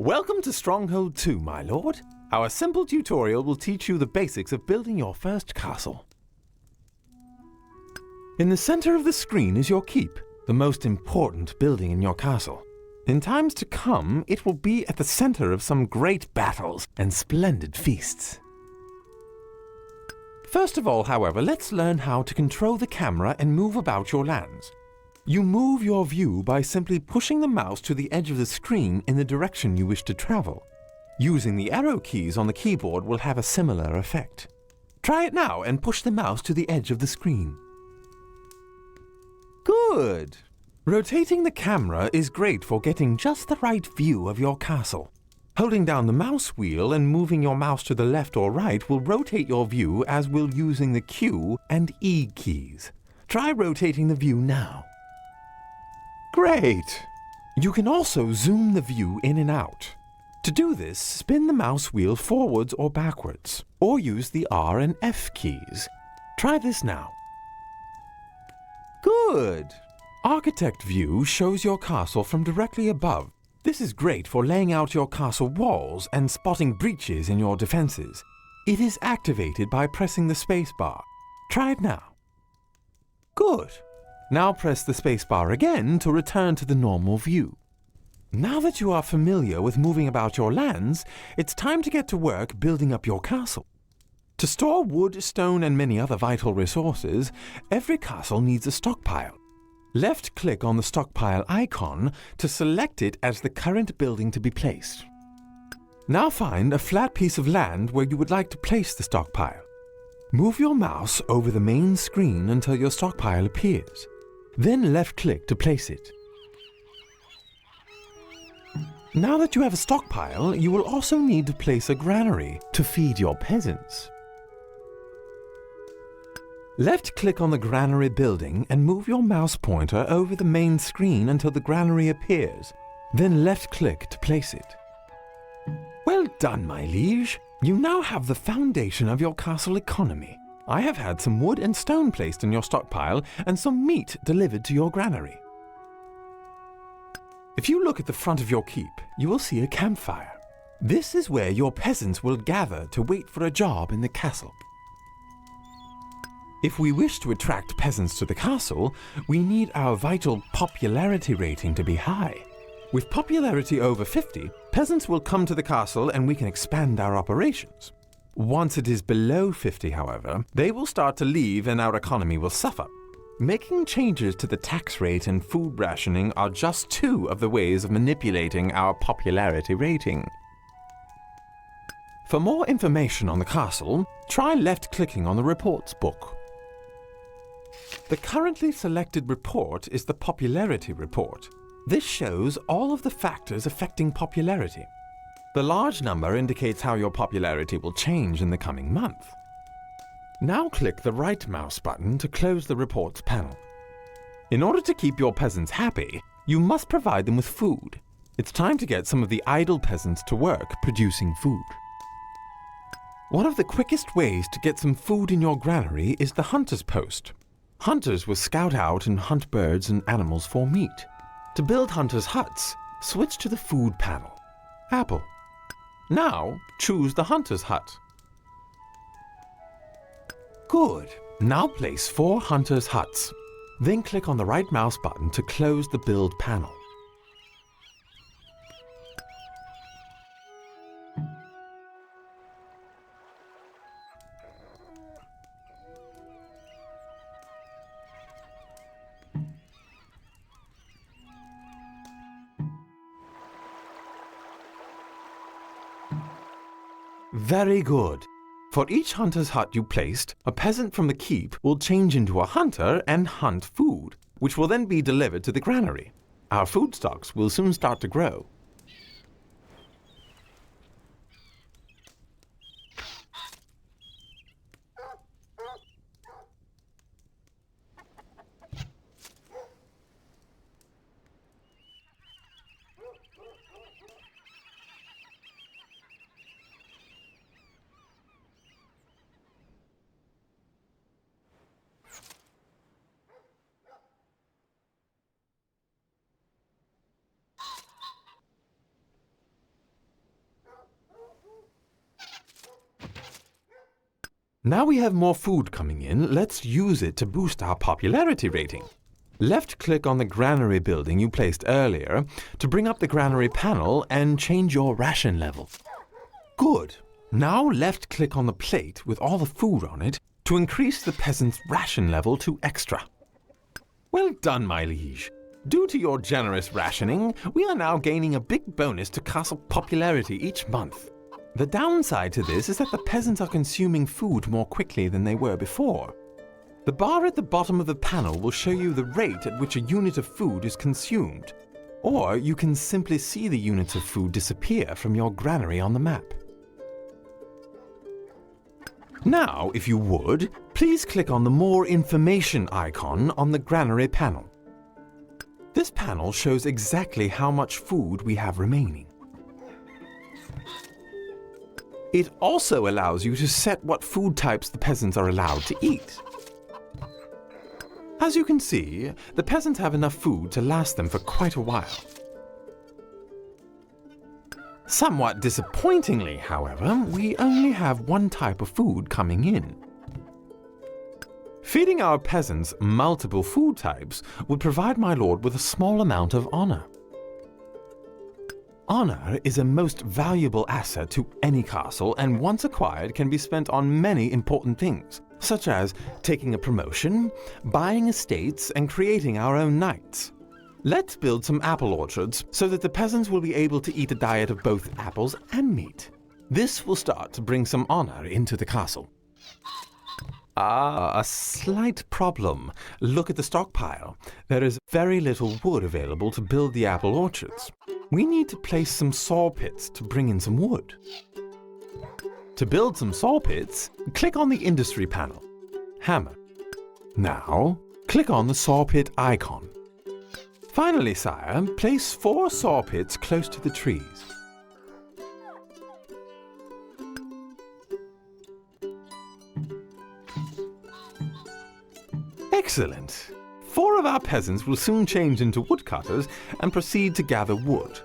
Welcome to Stronghold 2, my lord. Our simple tutorial will teach you the basics of building your first castle. In the center of the screen is your keep, the most important building in your castle. In times to come, it will be at the center of some great battles and splendid feasts. First of all, however, let's learn how to control the camera and move about your lands. You move your view by simply pushing the mouse to the edge of the screen in the direction you wish to travel. Using the arrow keys on the keyboard will have a similar effect. Try it now and push the mouse to the edge of the screen. Good! Rotating the camera is great for getting just the right view of your castle. Holding down the mouse wheel and moving your mouse to the left or right will rotate your view, as will using the Q and E keys. Try rotating the view now. Great! You can also zoom the view in and out. To do this, spin the mouse wheel forwards or backwards, or use the R and F keys. Try this now. Good! Architect view shows your castle from directly above. This is great for laying out your castle walls and spotting breaches in your defenses. It is activated by pressing the spacebar. Try it now. Good! Now press the spacebar again to return to the normal view. Now that you are familiar with moving about your lands, it's time to get to work building up your castle. To store wood, stone, and many other vital resources, every castle needs a stockpile. Left-click on the stockpile icon to select it as the current building to be placed. Now find a flat piece of land where you would like to place the stockpile. Move your mouse over the main screen until your stockpile appears. Then left-click to place it. Now that you have a stockpile, you will also need to place a granary to feed your peasants. Left-click on the granary building and move your mouse pointer over the main screen until the granary appears. Then left-click to place it. Well done, my liege. You now have the foundation of your castle economy. I have had some wood and stone placed in your stockpile and some meat delivered to your granary. If you look at the front of your keep, you will see a campfire. This is where your peasants will gather to wait for a job in the castle. If we wish to attract peasants to the castle, we need our vital popularity rating to be high. With popularity over 50, peasants will come to the castle and we can expand our operations. Once it is below 50, however, they will start to leave and our economy will suffer. Making changes to the tax rate and food rationing are just two of the ways of manipulating our popularity rating. For more information on the castle, try left-clicking on the reports book. The currently selected report is the popularity report. This shows all of the factors affecting popularity. The large number indicates how your popularity will change in the coming month. Now click the right mouse button to close the reports panel. In order to keep your peasants happy, you must provide them with food. It's time to get some of the idle peasants to work producing food. One of the quickest ways to get some food in your granary is the hunter's post. Hunters will scout out and hunt birds and animals for meat. To build hunters' huts, switch to the food panel. Apple. Now choose the hunter's hut. Good. Now place 4 hunters' huts. Then click on the right mouse button to close the build panel. Very good. For each hunter's hut you placed, a peasant from the keep will change into a hunter and hunt food, which will then be delivered to the granary. Our food stocks will soon start to grow. Now we have more food coming in, let's use it to boost our popularity rating. Left-click on the granary building you placed earlier to bring up the granary panel and change your ration level. Good. Now left-click on the plate with all the food on it to increase the peasant's ration level to extra. Well done, my liege. Due to your generous rationing, we are now gaining a big bonus to castle popularity each month. The downside to this is that the peasants are consuming food more quickly than they were before. The bar at the bottom of the panel will show you the rate at which a unit of food is consumed, or you can simply see the units of food disappear from your granary on the map. Now, if you would, please click on the More Information icon on the granary panel. This panel shows exactly how much food we have remaining. It also allows you to set what food types the peasants are allowed to eat. As you can see, the peasants have enough food to last them for quite a while. Somewhat disappointingly, however, we only have one type of food coming in. Feeding our peasants multiple food types would provide my lord with a small amount of honor. Honor is a most valuable asset to any castle, and once acquired can be spent on many important things, such as taking a promotion, buying estates, and creating our own knights. Let's build some apple orchards so that the peasants will be able to eat a diet of both apples and meat. This will start to bring some honor into the castle. A slight problem. Look at the stockpile. There is very little wood available to build the apple orchards. We need to place some saw pits to bring in some wood. To build some saw pits, click on the industry panel. Hammer. Now, click on the saw pit icon. Finally, sire, place 4 saw pits close to the trees. Excellent! 4 of our peasants will soon change into woodcutters and proceed to gather wood.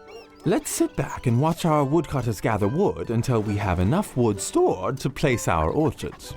Let's sit back and watch our woodcutters gather wood until we have enough wood stored to place our orchards.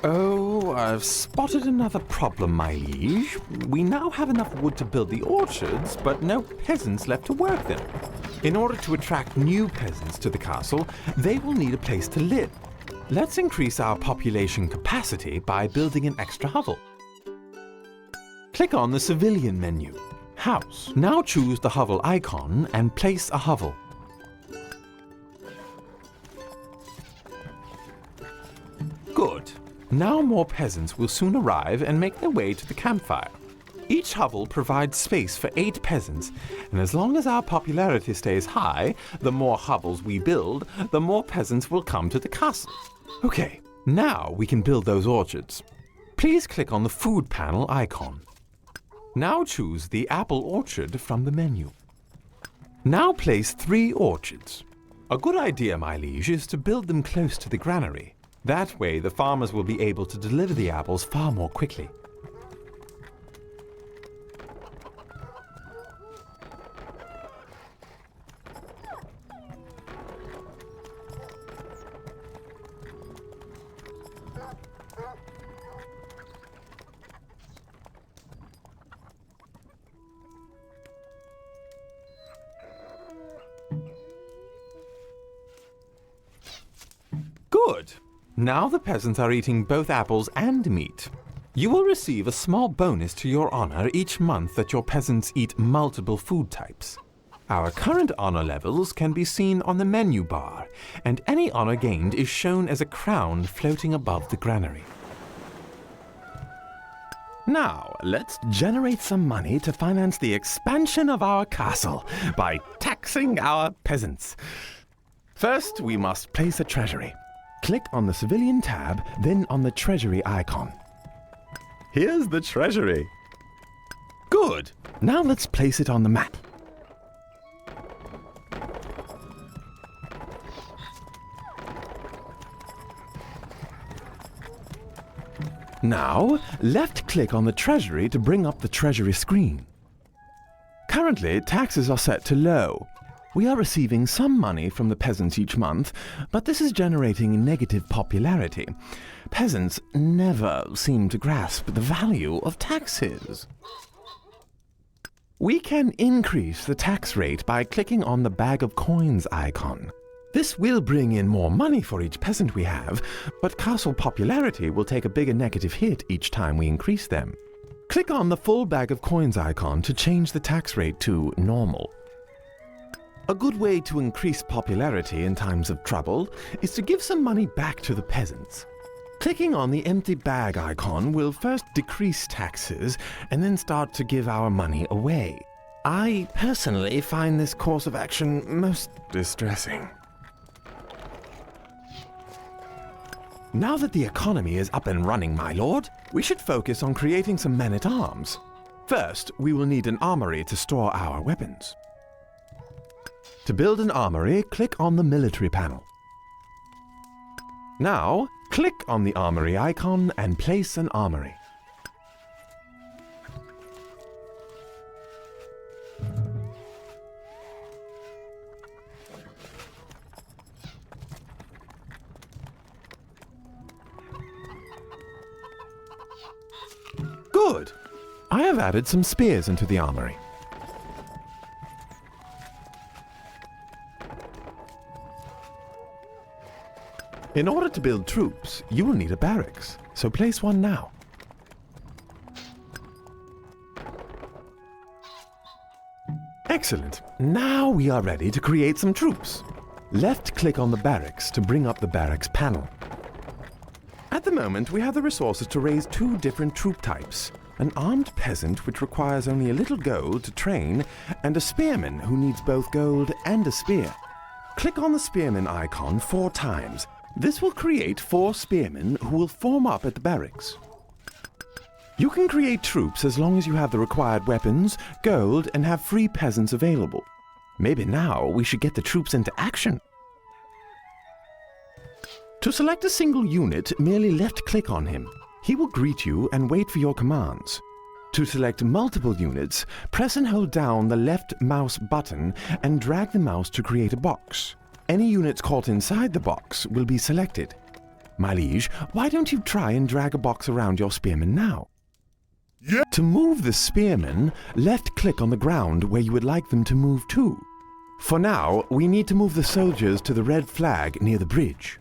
Oh, I've spotted another problem, my liege. We now have enough wood to build the orchards, but no peasants left to work them. In order to attract new peasants to the castle, they will need a place to live. Let's increase our population capacity by building an extra hovel. Click on the civilian menu. House. Now choose the hovel icon and place a hovel. Good. Now more peasants will soon arrive and make their way to the campfire. Each hovel provides space for 8 peasants, and as long as our popularity stays high, the more hovels we build, the more peasants will come to the castle. Okay, now we can build those orchards. Please click on the food panel icon. Now choose the apple orchard from the menu. Now place 3 orchards. A good idea, my liege, is to build them close to the granary. That way, the farmers will be able to deliver the apples far more quickly. Good. Now the peasants are eating both apples and meat. You will receive a small bonus to your honor each month that your peasants eat multiple food types. Our current honor levels can be seen on the menu bar, and any honor gained is shown as a crown floating above the granary. Now, let's generate some money to finance the expansion of our castle by taxing our peasants. First, we must place a treasury. Click on the civilian tab, then on the treasury icon. Here's the treasury. Good. Now let's place it on the map. Now, left-click on the treasury to bring up the treasury screen. Currently, taxes are set to low. We are receiving some money from the peasants each month, but this is generating negative popularity. Peasants never seem to grasp the value of taxes. We can increase the tax rate by clicking on the bag of coins icon. This will bring in more money for each peasant we have, but castle popularity will take a bigger negative hit each time we increase them. Click on the full bag of coins icon to change the tax rate to normal. A good way to increase popularity in times of trouble is to give some money back to the peasants. Clicking on the empty bag icon will first decrease taxes and then start to give our money away. I personally find this course of action most distressing. Now that the economy is up and running, my lord, we should focus on creating some men-at-arms. First, we will need an armory to store our weapons. To build an armory, click on the military panel. Now, click on the armory icon and place an armory. Good! I have added some spears into the armory. In order to build troops, you will need a barracks, so place one now. Excellent. Now we are ready to create some troops. Left-click on the barracks to bring up the barracks panel. At the moment, we have the resources to raise two different troop types. An armed peasant, which requires only a little gold to train, and a spearman who needs both gold and a spear. Click on the spearman icon 4 times. This will create 4 spearmen who will form up at the barracks. You can create troops as long as you have the required weapons, gold, and have free peasants available. Maybe now we should get the troops into action. To select a single unit, merely left-click on him. He will greet you and wait for your commands. To select multiple units, press and hold down the left mouse button and drag the mouse to create a box. Any units caught inside the box will be selected. My liege, why don't you try and drag a box around your spearmen now? Yeah. To move the spearmen, left-click on the ground where you would like them to move to. For now, we need to move the soldiers to the red flag near the bridge.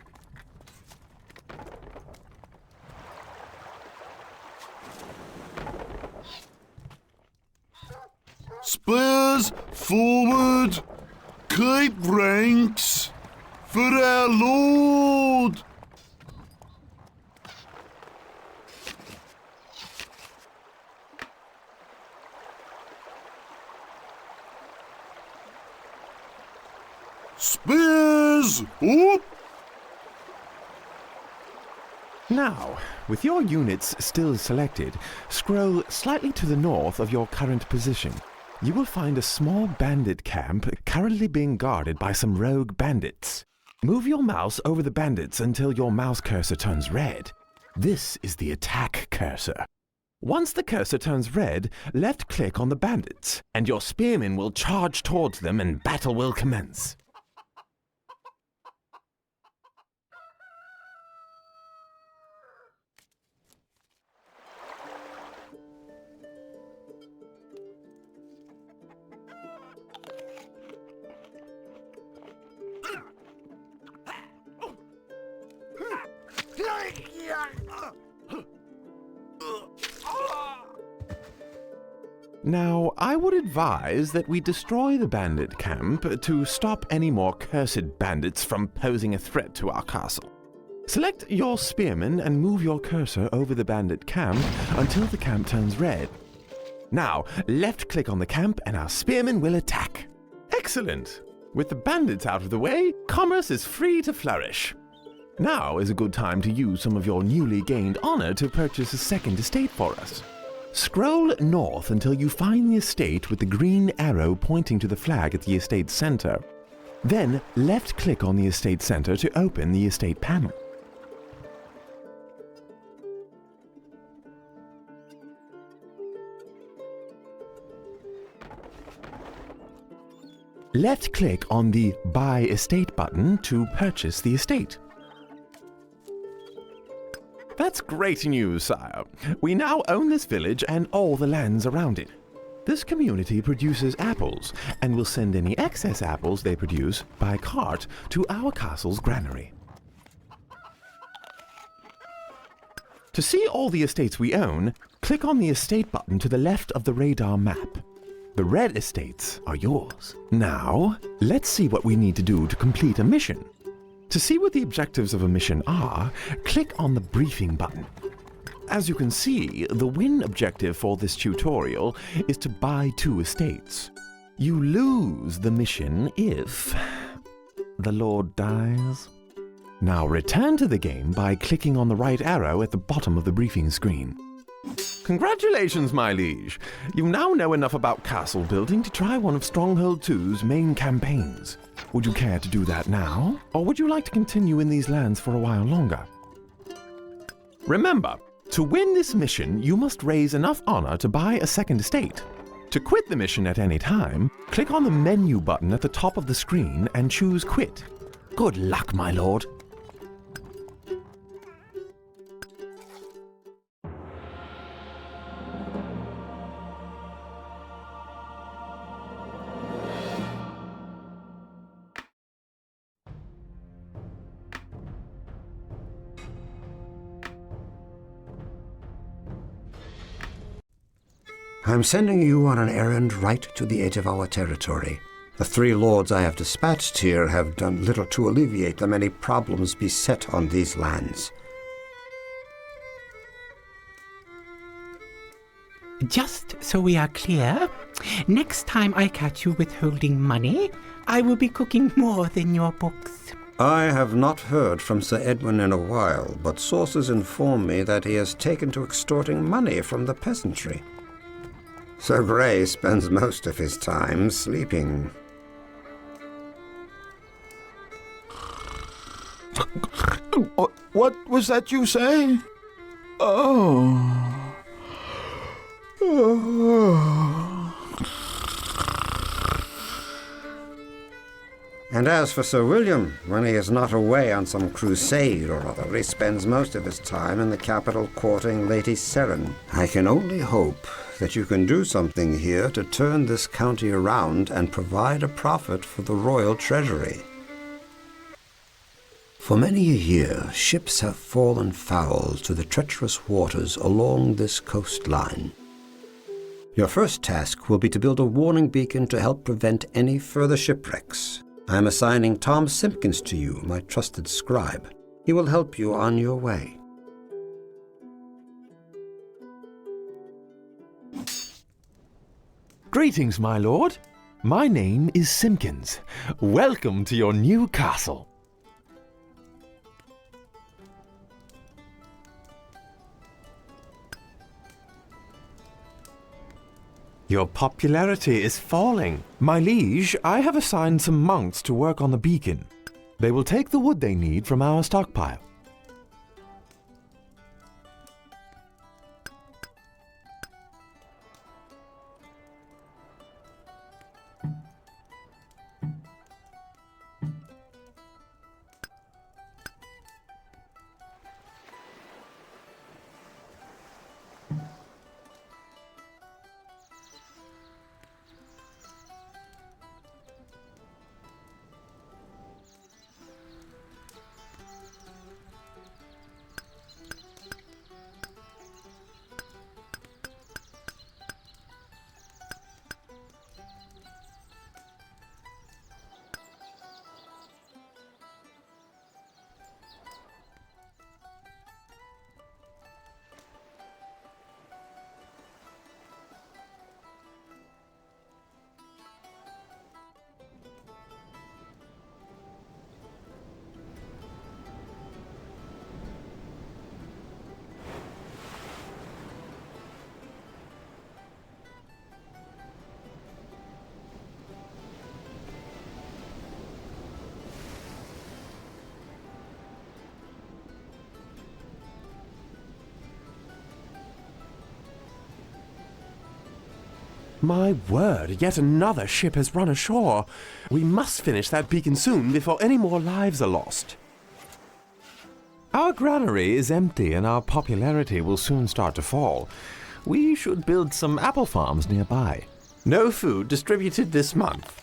Spurs forward! Keep ranks! For our Lord! Spears up! Now, with your units still selected, scroll slightly to the north of your current position. You will find a small bandit camp currently being guarded by some rogue bandits. Move your mouse over the bandits until your mouse cursor turns red. This is the attack cursor. Once the cursor turns red, left-click on the bandits, and your spearmen will charge towards them and battle will commence. Now, I would advise that we destroy the bandit camp to stop any more cursed bandits from posing a threat to our castle. Select your spearman and move your cursor over the bandit camp until the camp turns red. Now, left-click on the camp and our spearmen will attack. Excellent! With the bandits out of the way, commerce is free to flourish. Now is a good time to use some of your newly gained honor to purchase a second estate for us. Scroll north until you find the estate with the green arrow pointing to the flag at the estate center. Then left-click on the estate center to open the estate panel. Left-click on the Buy Estate button to purchase the estate. That's great news, sire. We now own this village and all the lands around it. This community produces apples and will send any excess apples they produce by cart to our castle's granary. To see all the estates we own, click on the estate button to the left of the radar map. The red estates are yours. Now, let's see what we need to do to complete a mission. To see what the objectives of a mission are, click on the briefing button. As you can see, the win objective for this tutorial is to buy 2 estates. You lose the mission if the Lord dies. Now return to the game by clicking on the right arrow at the bottom of the briefing screen. Congratulations, my liege! You now know enough about castle building to try one of Stronghold 2's main campaigns. Would you care to do that now? Or would you like to continue in these lands for a while longer? Remember, to win this mission, you must raise enough honor to buy a second estate. To quit the mission at any time, click on the menu button at the top of the screen and choose Quit. Good luck, my lord! I'm sending you on an errand right to the edge of our territory. The 3 lords I have dispatched here have done little to alleviate the many problems beset on these lands. Just so we are clear, next time I catch you withholding money, I will be cooking more than your books. I have not heard from Sir Edwin in a while, but sources inform me that he has taken to extorting money from the peasantry. Sir Grey spends most of his time sleeping. What was that you say? Oh. And as for Sir William, when he is not away on some crusade or other, he spends most of his time in the capital courting Lady Seren. I can only hope that you can do something here to turn this county around and provide a profit for the royal treasury. For many a year, ships have fallen foul to the treacherous waters along this coastline. Your first task will be to build a warning beacon to help prevent any further shipwrecks. I am assigning Tom Simpkins to you, my trusted scribe. He will help you on your way. Greetings, my lord. My name is Simpkins. Welcome to your new castle. Your popularity is falling. My liege, I have assigned some monks to work on the beacon. They will take the wood they need from our stockpile. My word, yet another ship has run ashore. We must finish that beacon soon before any more lives are lost. Our granary is empty and our popularity will soon start to fall. We should build some apple farms nearby. No food distributed this month.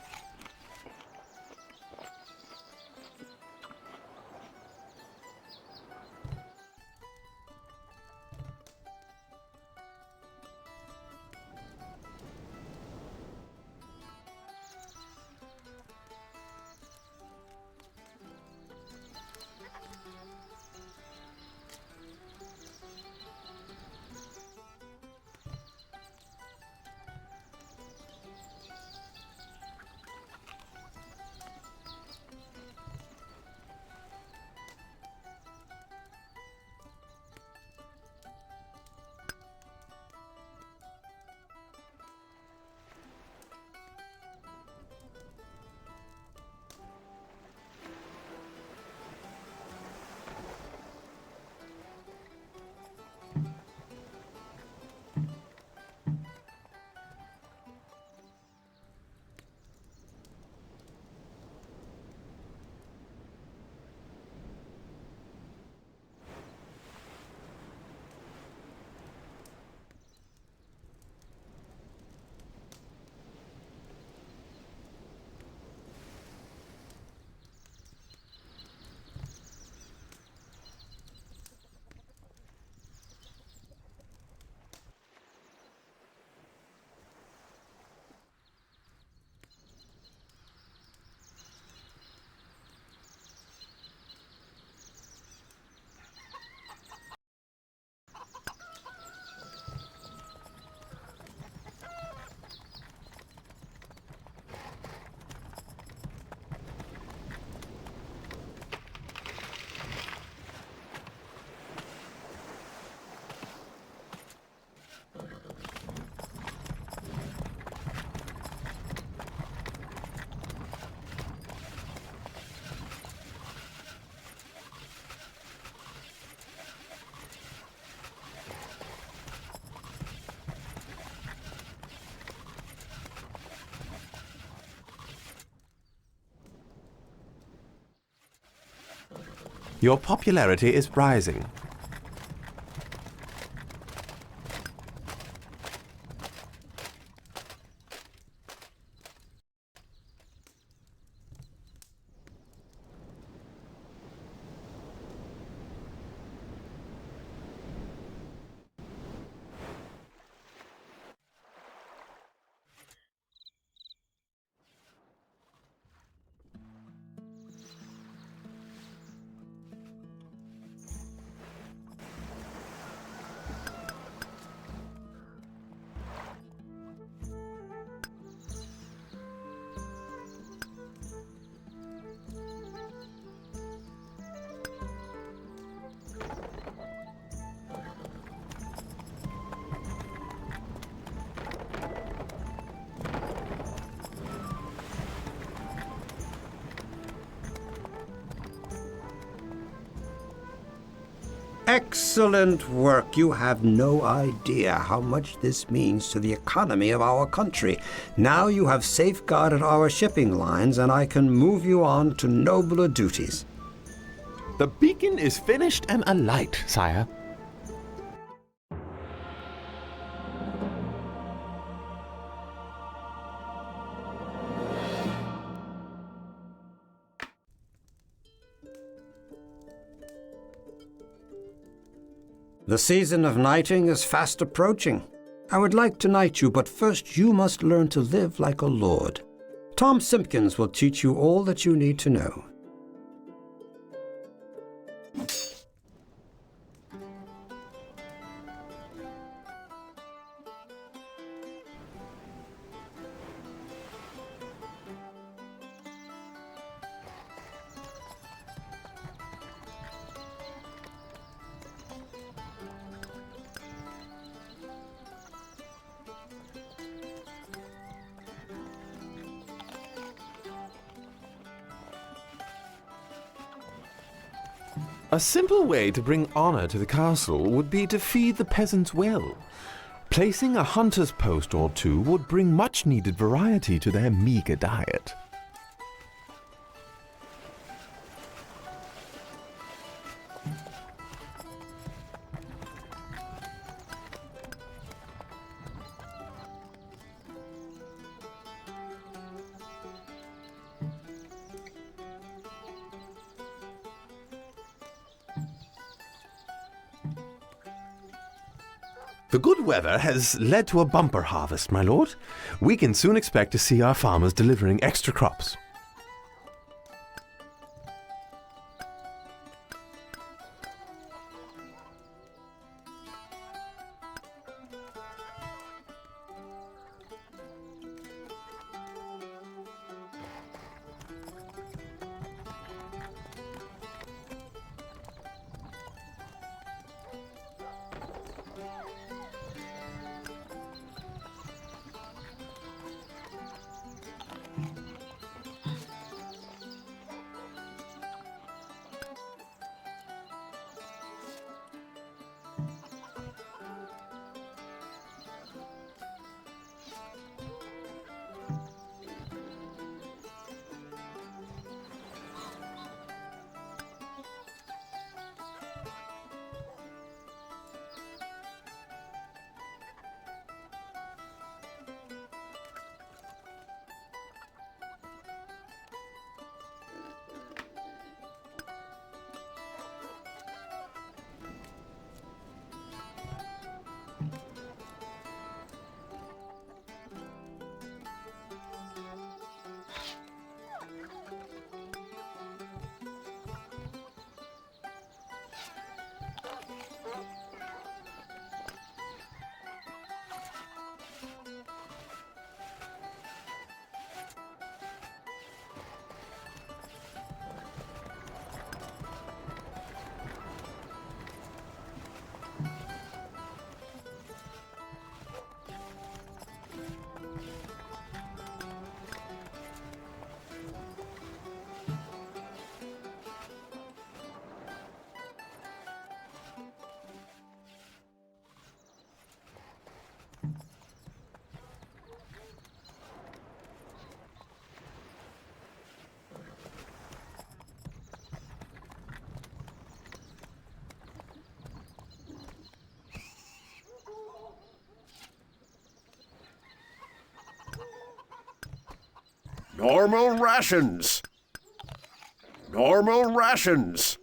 Your popularity is rising. Excellent work. You have no idea how much this means to the economy of our country. Now you have safeguarded our shipping lines, and I can move you on to nobler duties. The beacon is finished and alight, sire. The season of knighting is fast approaching. I would like to knight you, but first you must learn to live like a lord. Tom Simpkins will teach you all that you need to know. A simple way to bring honor to the castle would be to feed the peasants well. Placing a hunter's post or two would bring much needed variety to their meager diet. The good weather has led to a bumper harvest, my lord. We can soon expect to see our farmers delivering extra crops. Normal rations. Normal rations.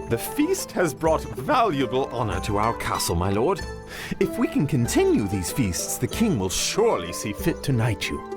The feast has brought valuable honor to our castle, my lord. If we can continue these feasts, the king will surely see fit to knight you.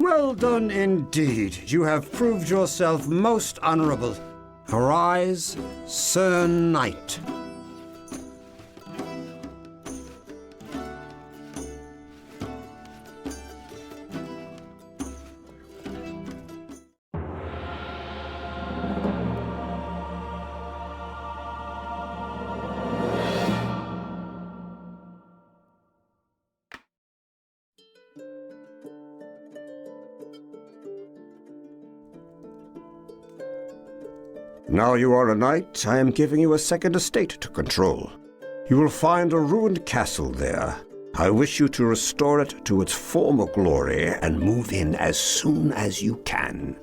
Well done indeed. You have proved yourself most honorable. Arise, Sir Knight. Now you are a knight, I am giving you a second estate to control. You will find a ruined castle there. I wish you to restore it to its former glory and move in as soon as you can.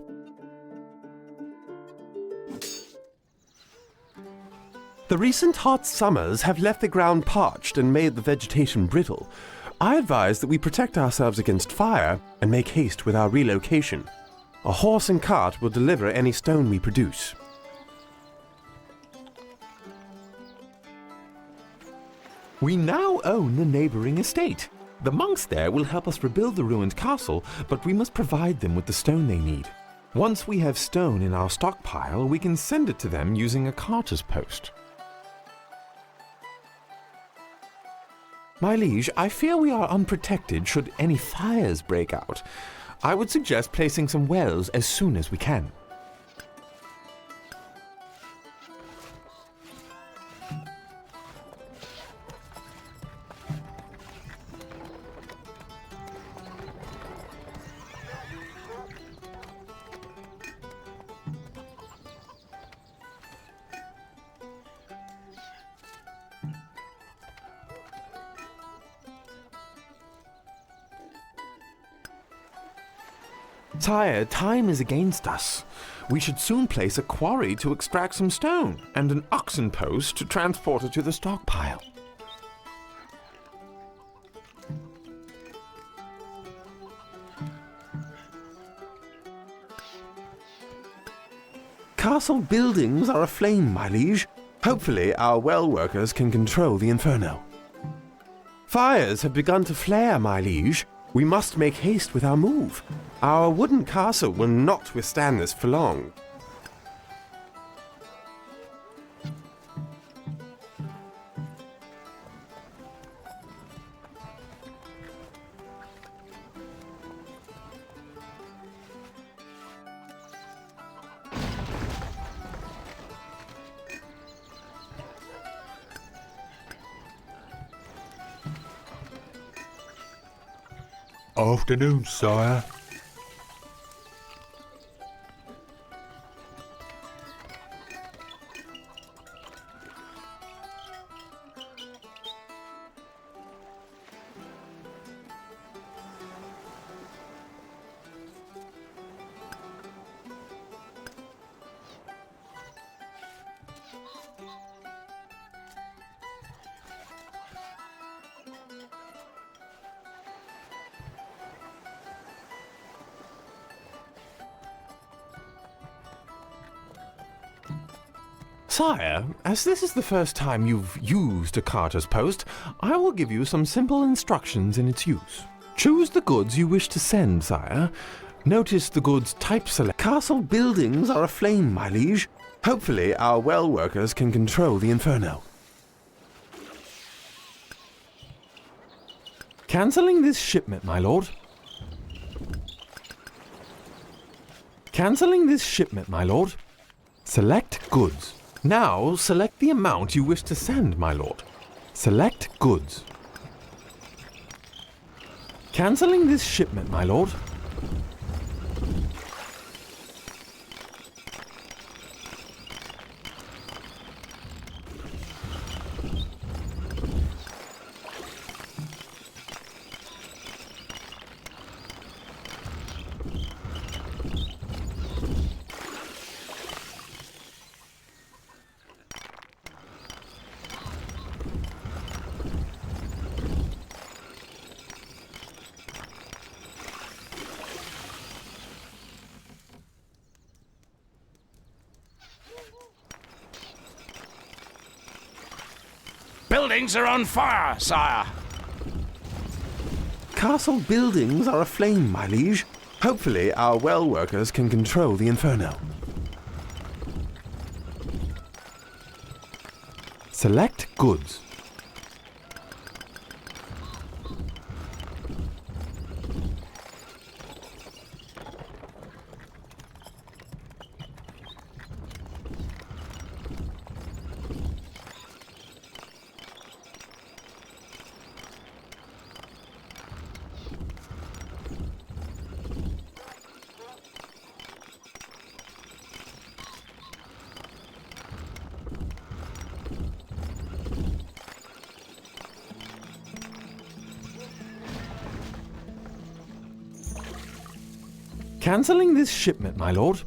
The recent hot summers have left the ground parched and made the vegetation brittle. I advise that we protect ourselves against fire and make haste with our relocation. A horse and cart will deliver any stone we produce. We now own the neighboring estate. The monks there will help us rebuild the ruined castle, but we must provide them with the stone they need. Once we have stone in our stockpile, we can send it to them using a carter's post. My liege, I fear we are unprotected should any fires break out. I would suggest placing some wells as soon as we can. Sire, time is against us. We should soon place a quarry to extract some stone, and an oxen post to transport it to the stockpile. Castle buildings are aflame, my liege. Hopefully our well workers can control the inferno. Fires have begun to flare, my liege. We must make haste with our move. Our wooden castle will not withstand this for long. Afternoon, sire. Sire, as this is the first time you've used a carter's post, I will give you some simple instructions in its use. Choose the goods you wish to send, sire. Notice the goods type select. Castle buildings are aflame, my liege. Hopefully our well workers can control the inferno. Cancelling this shipment, my lord. Cancelling this shipment, my lord. Select goods. Now, select the amount you wish to send, my lord. Select goods. Cancelling this shipment, my lord. Buildings are on fire, sire. Castle buildings are aflame, my liege. Hopefully, our well workers can control the inferno. Select goods. Cancelling this shipment, my lord.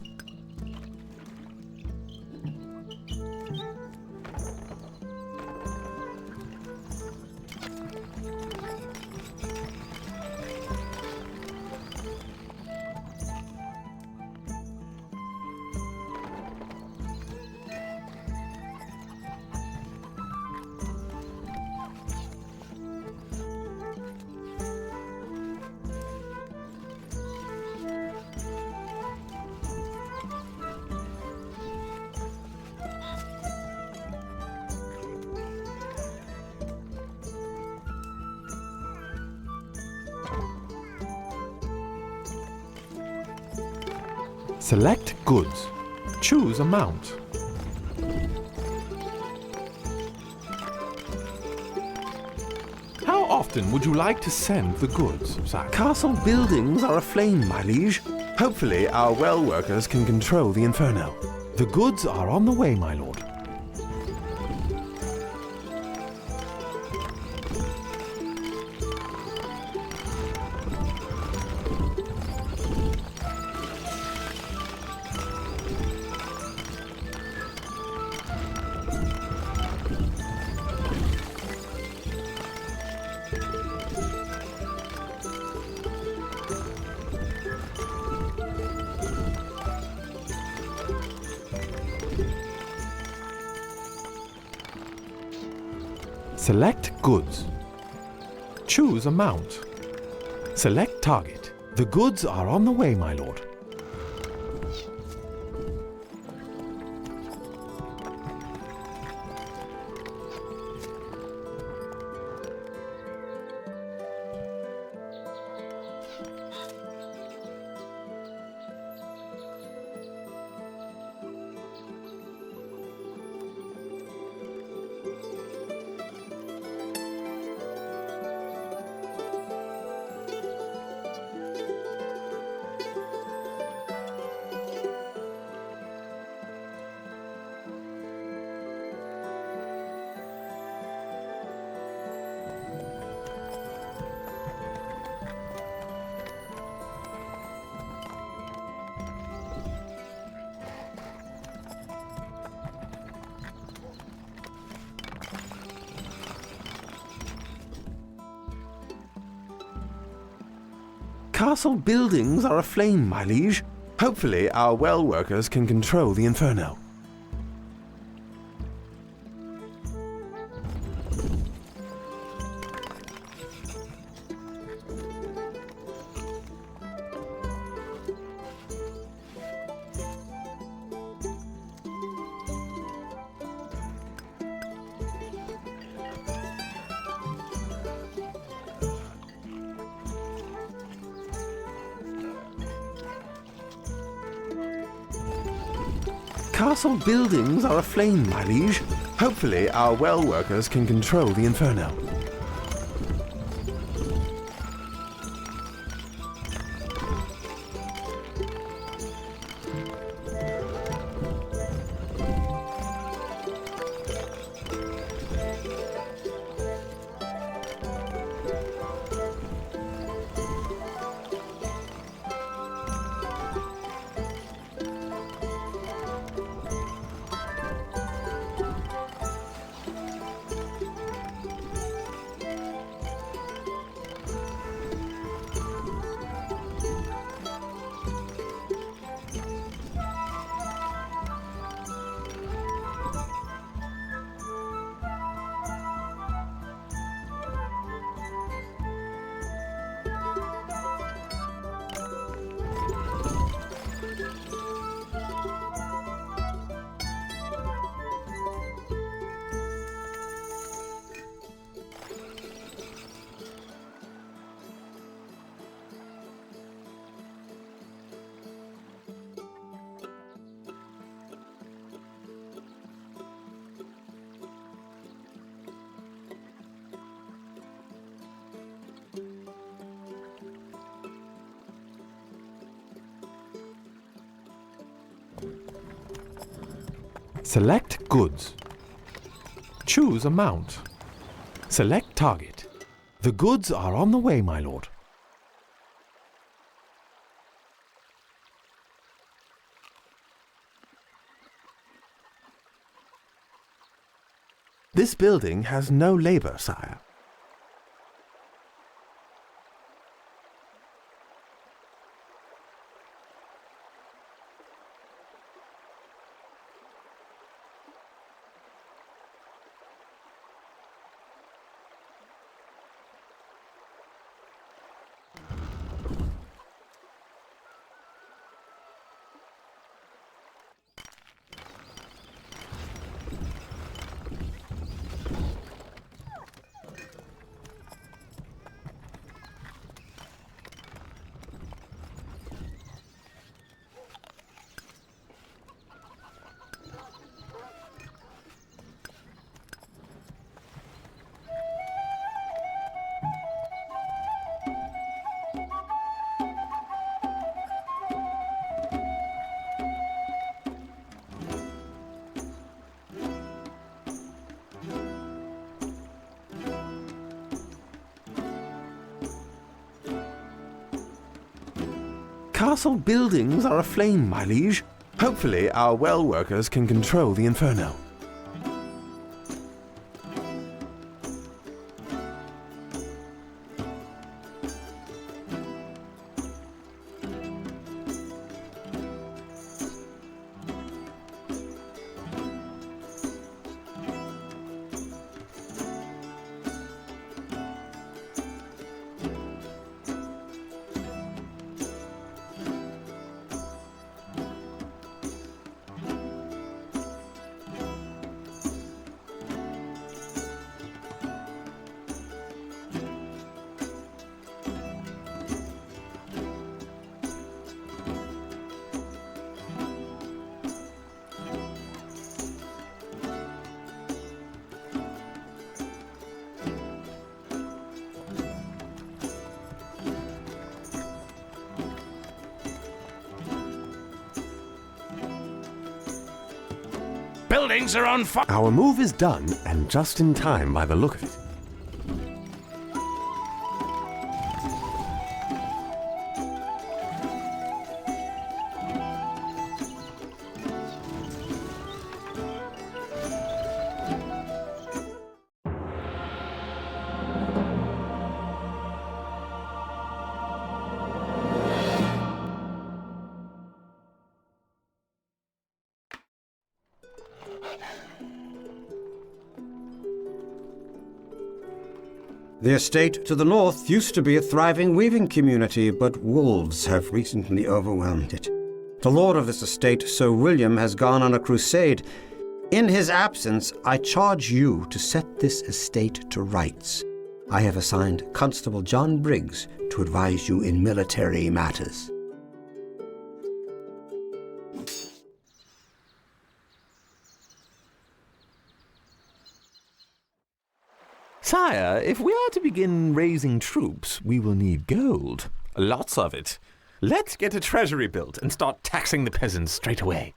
Select goods. Choose amount. How often would you like to send the goods, sire? Castle buildings are aflame, my liege. Hopefully, our well workers can control the inferno. The goods are on the way, my lord. Select goods. Choose amount. Select target. The goods are on the way, my lord. Castle buildings are aflame, my liege. Hopefully, our well workers can control the inferno. Castle buildings are aflame, my liege. Hopefully, our well workers can control the inferno. Select goods. Choose amount. Select target. The goods are on the way, my lord. This building has no labor, sire. Castle buildings are aflame, my liege. Hopefully our well workers can control the inferno. Buildings are on fire. Our move is done, and just in time by the look of it. The estate to the north used to be a thriving weaving community, but wolves have recently overwhelmed it. The lord of this estate, Sir William, has gone on a crusade. In his absence, I charge you to set this estate to rights. I have assigned Constable John Briggs to advise you in military matters. Sire, if we are to begin raising troops, we will need gold. Lots of it. Let's get a treasury built and start taxing the peasants straight away.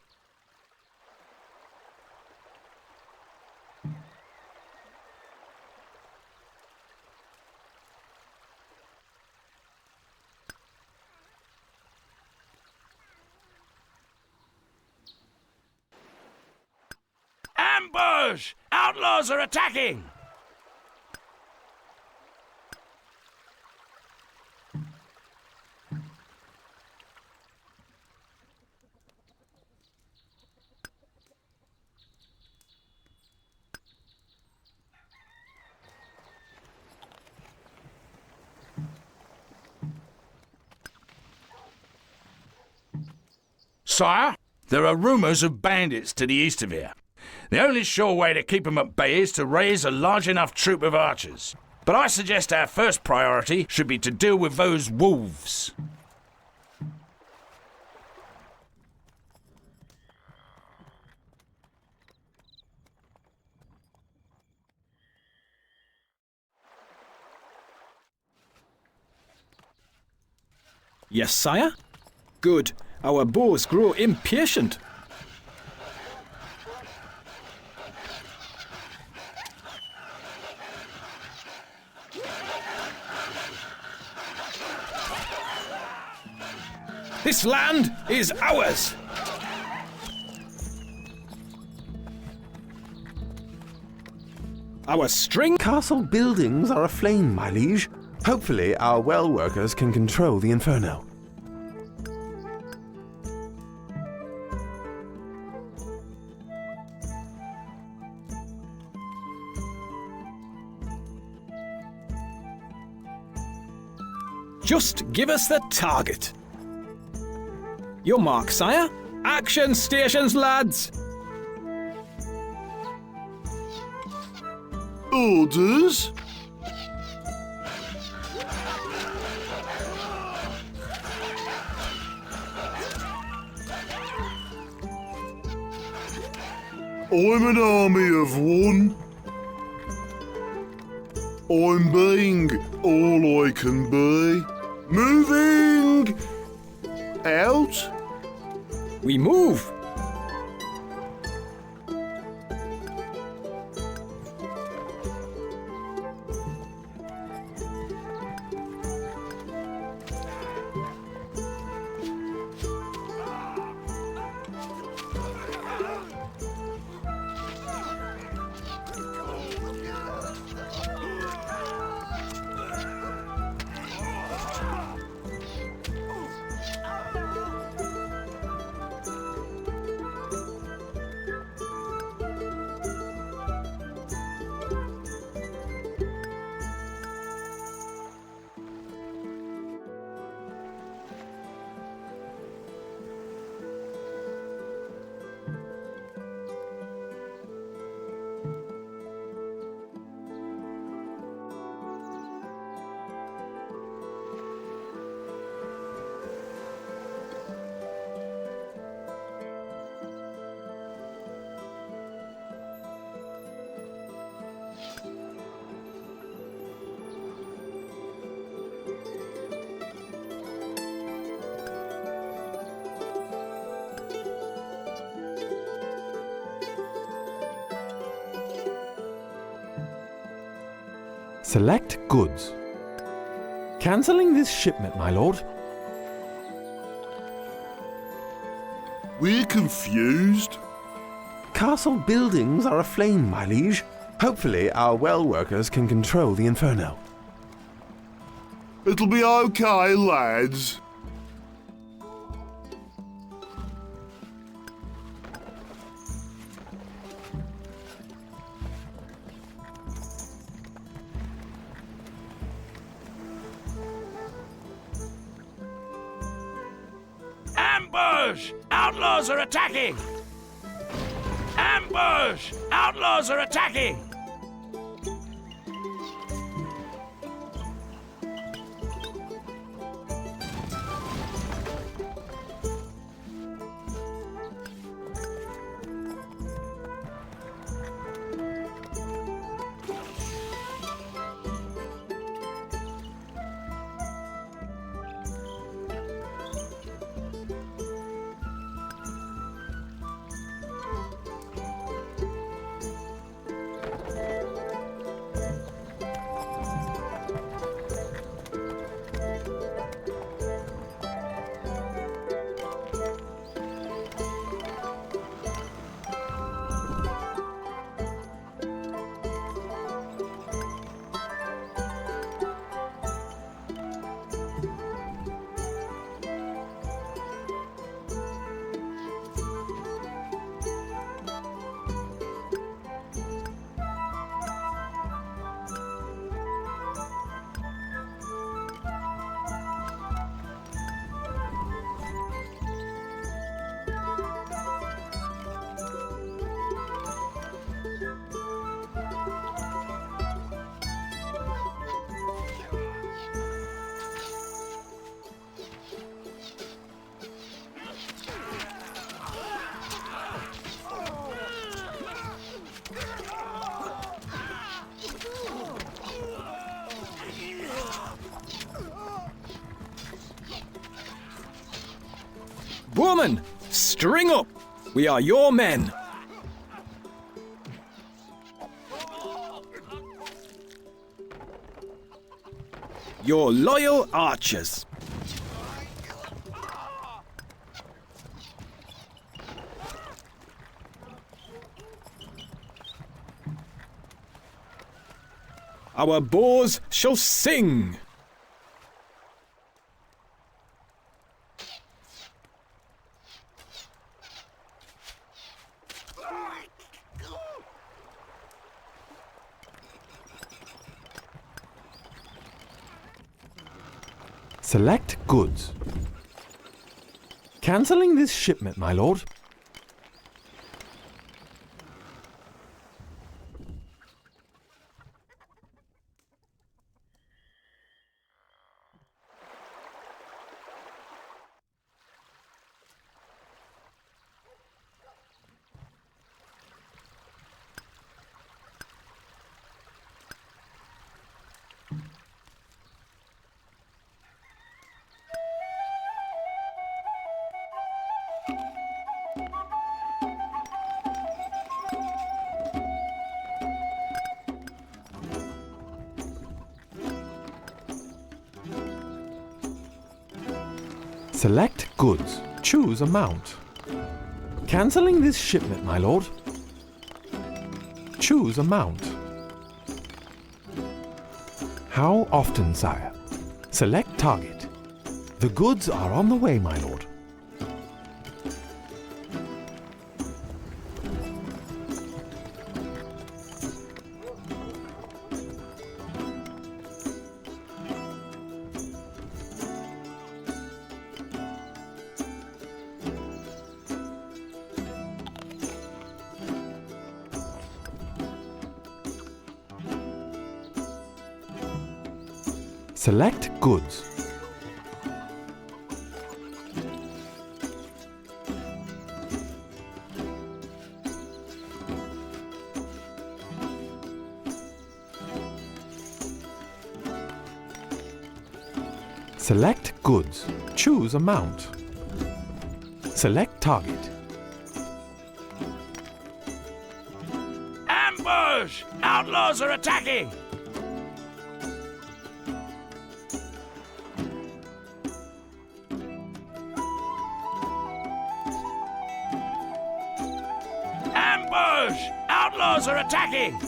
Ambush! Outlaws are attacking! Sire, there are rumours of bandits to the east of here. The only sure way to keep them at bay is to raise a large enough troop of archers. But I suggest our first priority should be to deal with those wolves. Yes, sire? Good. Our bows grow impatient. This land is ours! Our string... Castle buildings are aflame, my liege. Hopefully, our well workers can control the inferno. Just give us the target. Your mark, sire. Action stations, lads! Orders? I'm an army of one. I'm being all I can be. Moving! Out? We move! Select goods. Cancelling this shipment, my lord. We're confused. Castle buildings are aflame, my liege. Hopefully, our well workers can control the inferno. It'll be okay, lads. Ambush! Outlaws are attacking! Ambush! Outlaws are attacking! Woman, string up! We are your men! Your loyal archers. our boars shall sing. Select goods. Cancelling this shipment, my lord. Select goods. Choose amount. Cancelling this shipment, my lord. Choose amount. How often, sire? Select target. The goods are on the way, my lord. Select goods. Select goods. Choose amount. Select target. Ambush! Outlaws are attacking! Ambush! Outlaws are attacking!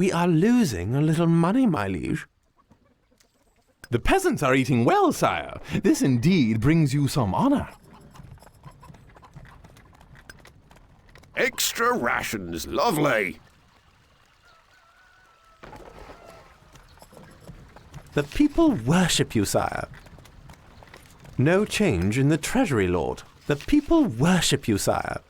We are losing a little money, my liege. The peasants are eating well, sire. This indeed brings you some honor. Extra rations, lovely. The people worship you, sire. No change in the treasury, lord. The people worship you, sire.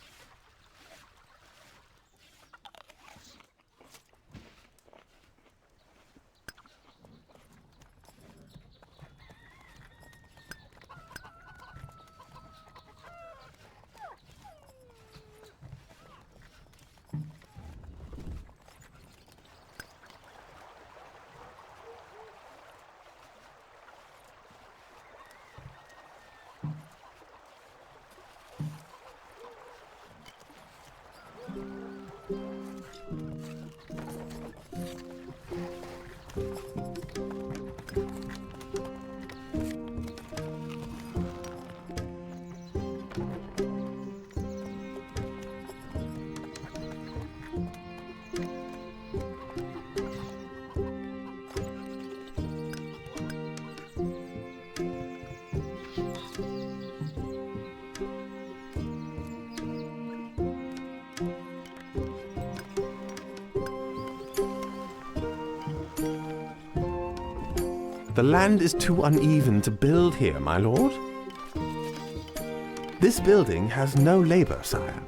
The land is too uneven to build here, my lord. This building has no labor, sire.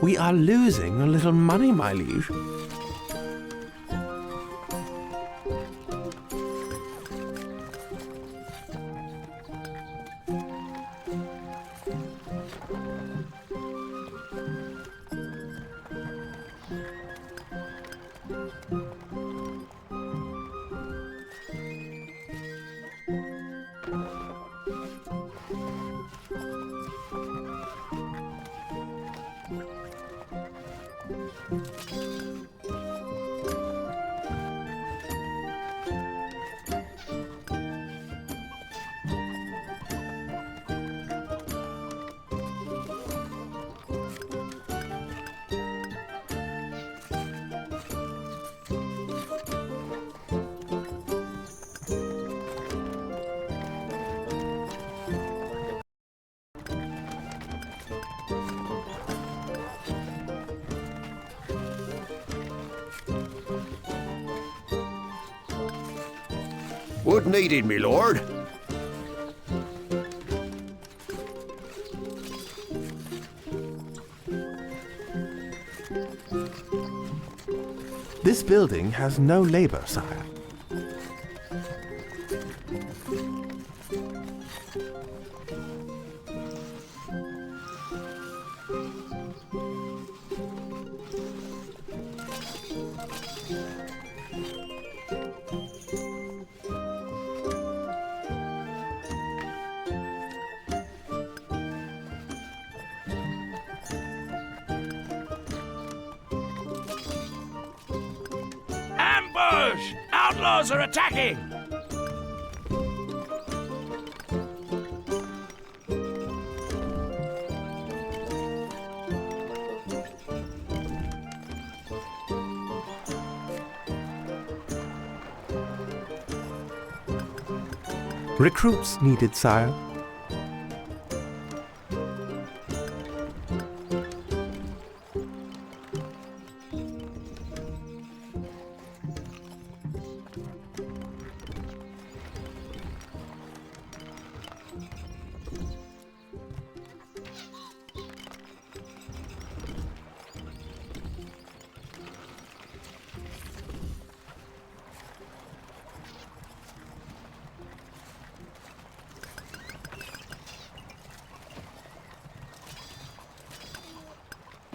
We are losing a little money, my liege. Wood needed, me lord. This building has no labor, sire. Ambush! Outlaws are attacking! Recruits needed, sire.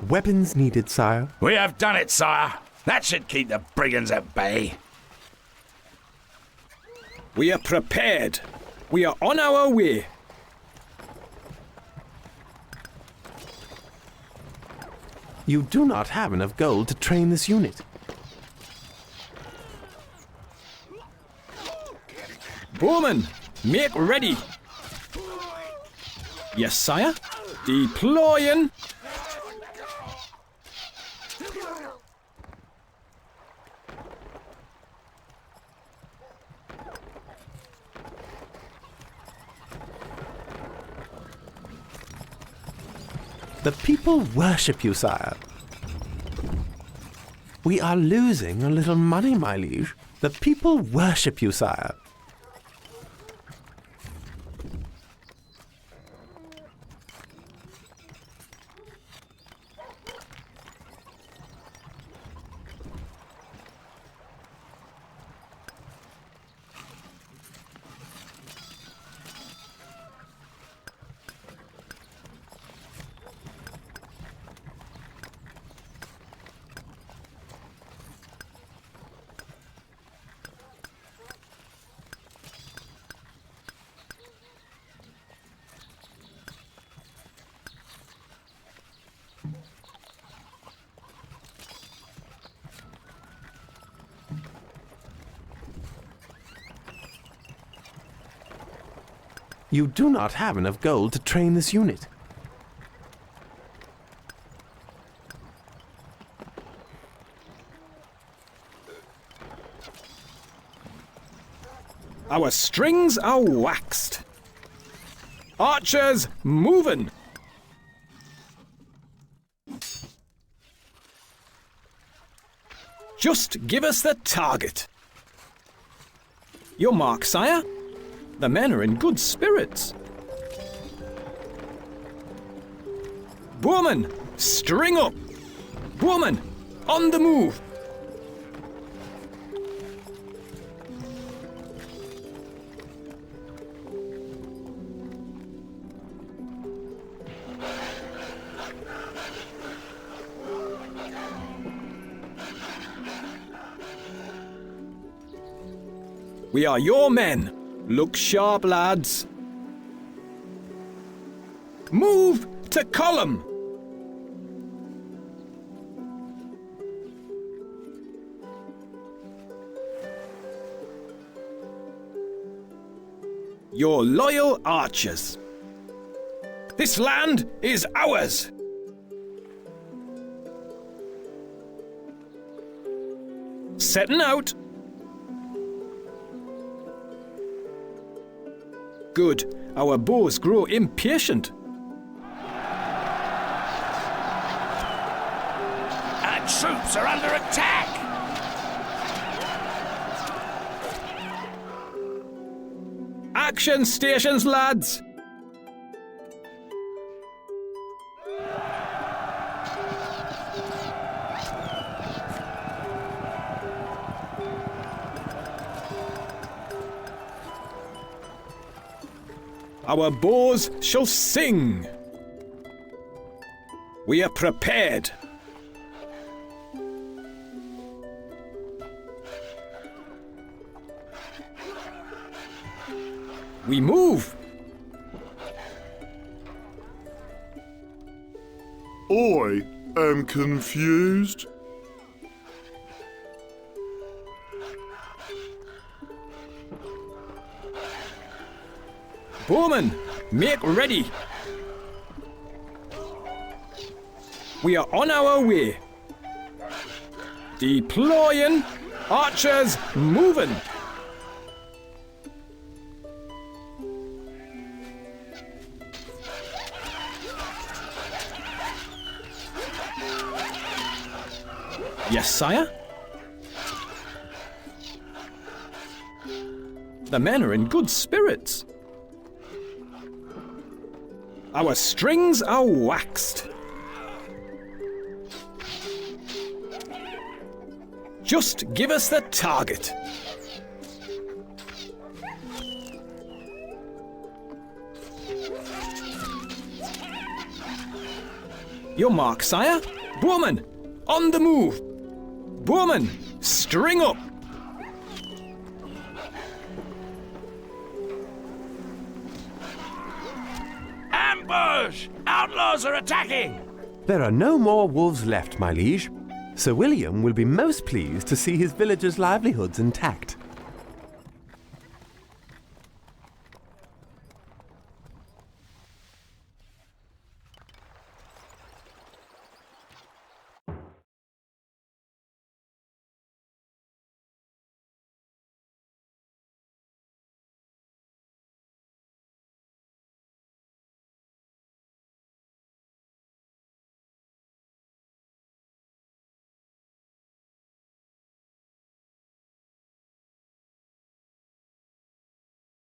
Weapons needed, sire. We have done it, sire. That should keep the brigands at bay. We are prepared. We are on our way. You do not have enough gold to train this unit. Bowman, make ready. Yes, sire. Deploying. The people worship you, sire. We are losing a little money, my liege. The people worship you, sire. You do not have enough gold to train this unit. Our strings are waxed. Archers, moving. Just give us the target. Your mark, sire. The men are in good spirits. Bowman, string up. Bowman, on the move. We are your men. Look sharp, lads. Move to column. Your loyal archers. This land is ours. Setting out. Good. Our bows grow impatient. Our troops are under attack! Action stations, lads! Our bows shall sing. We are prepared. We move. I am confused. Bowman, make ready. We are on our way. Deploying. Archers, moving. Yes, sire? The men are in good spirits. Our strings are waxed. Just give us the target. Your mark, sire. Bowman, on the move. Bowman, string up. Ambush! Outlaws are attacking! There are no more wolves left, my liege. Sir William will be most pleased to see his villagers' livelihoods intact.